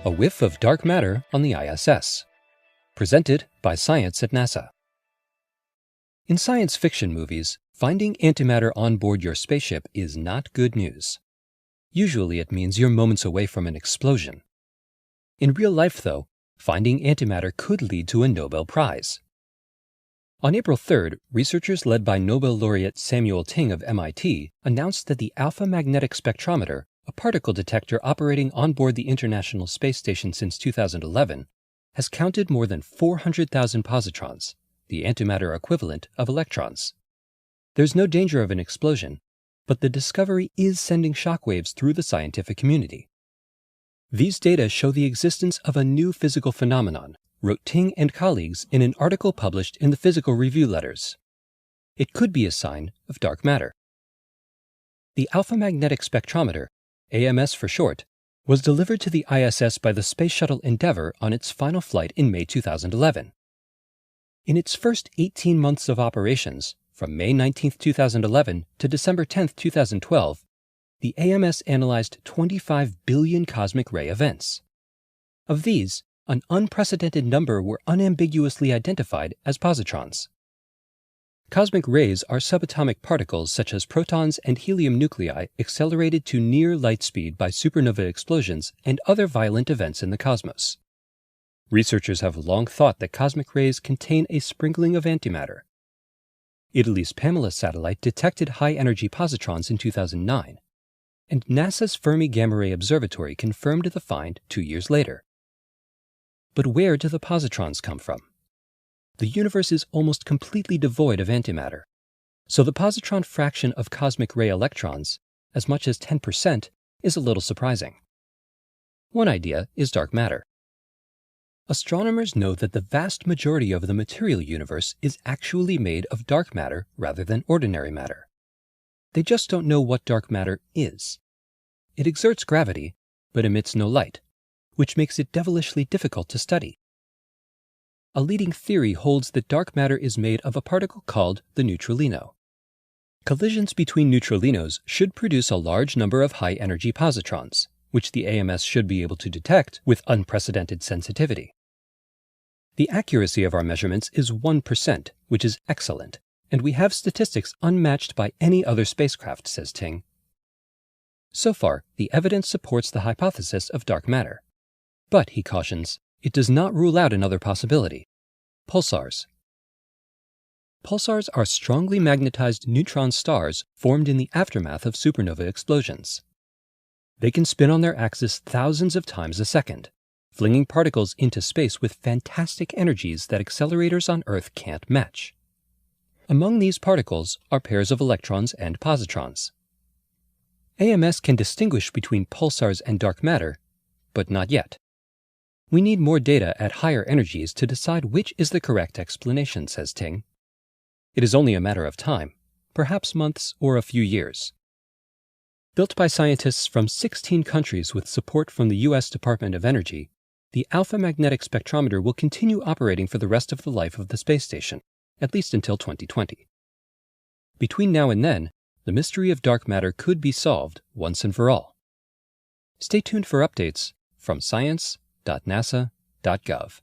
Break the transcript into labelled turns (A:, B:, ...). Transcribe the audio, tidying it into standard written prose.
A: A whiff of dark matter on the ISS. Presented by Science at NASA. In science fiction movies, finding antimatter on board your spaceship is not good news. Usually it means you're moments away from an explosion. In real life, though, finding antimatter could lead to a Nobel Prize. On April 3rd, researchers led by Nobel laureate Samuel Ting of MIT announced that the alpha magnetic spectrometer, a particle detector operating on board the International Space Station since 2011, has counted more than 400,000 positrons, the antimatter equivalent of electrons. There's no danger of an explosion, but the discovery is sending shockwaves through the scientific community. These data show the existence of a new physical phenomenon, wrote Ting and colleagues in an article published in the Physical Review Letters. It could be a sign of dark matter. The alpha magnetic spectrometer, AMS for short, was delivered to the ISS by the Space Shuttle Endeavour on its final flight in May 2011. In its first 18 months of operations, from May 19, 2011 to December 10, 2012, the AMS analyzed 25 billion cosmic ray events. Of these, an unprecedented number were unambiguously identified as positrons. Cosmic rays are subatomic particles such as protons and helium nuclei accelerated to near light speed by supernova explosions and other violent events in the cosmos. Researchers have long thought that cosmic rays contain a sprinkling of antimatter. Italy's Pamela satellite detected high-energy positrons in 2009, and NASA's Fermi Gamma Ray Observatory confirmed the find 2 years later. But where do the positrons come from? The universe is almost completely devoid of antimatter, so the positron fraction of cosmic ray electrons, as much as 10%, is a little surprising. One idea is dark matter. Astronomers know that the vast majority of the material universe is actually made of dark matter rather than ordinary matter. They just don't know what dark matter is. It exerts gravity, but emits no light, which makes it devilishly difficult to study. A leading theory holds that dark matter is made of a particle called the neutralino. Collisions between neutralinos should produce a large number of high-energy positrons, which the AMS should be able to detect with unprecedented sensitivity. The accuracy of our measurements is 1%, which is excellent, and we have statistics unmatched by any other spacecraft, says Ting. So far, the evidence supports the hypothesis of dark matter. But, he cautions, it does not rule out another possibility: pulsars. Pulsars are strongly magnetized neutron stars formed in the aftermath of supernova explosions. They can spin on their axis thousands of times a second, flinging particles into space with fantastic energies that accelerators on Earth can't match. Among these particles are pairs of electrons and positrons. AMS can distinguish between pulsars and dark matter, but not yet. We need more data at higher energies to decide which is the correct explanation, says Ting. It is only a matter of time, perhaps months or a few years. Built by scientists from 16 countries with support from the U.S. Department of Energy, the alpha magnetic spectrometer will continue operating for the rest of the life of the space station, at least until 2020. Between now and then, the mystery of dark matter could be solved once and for all. Stay tuned for updates from science.nasa.gov.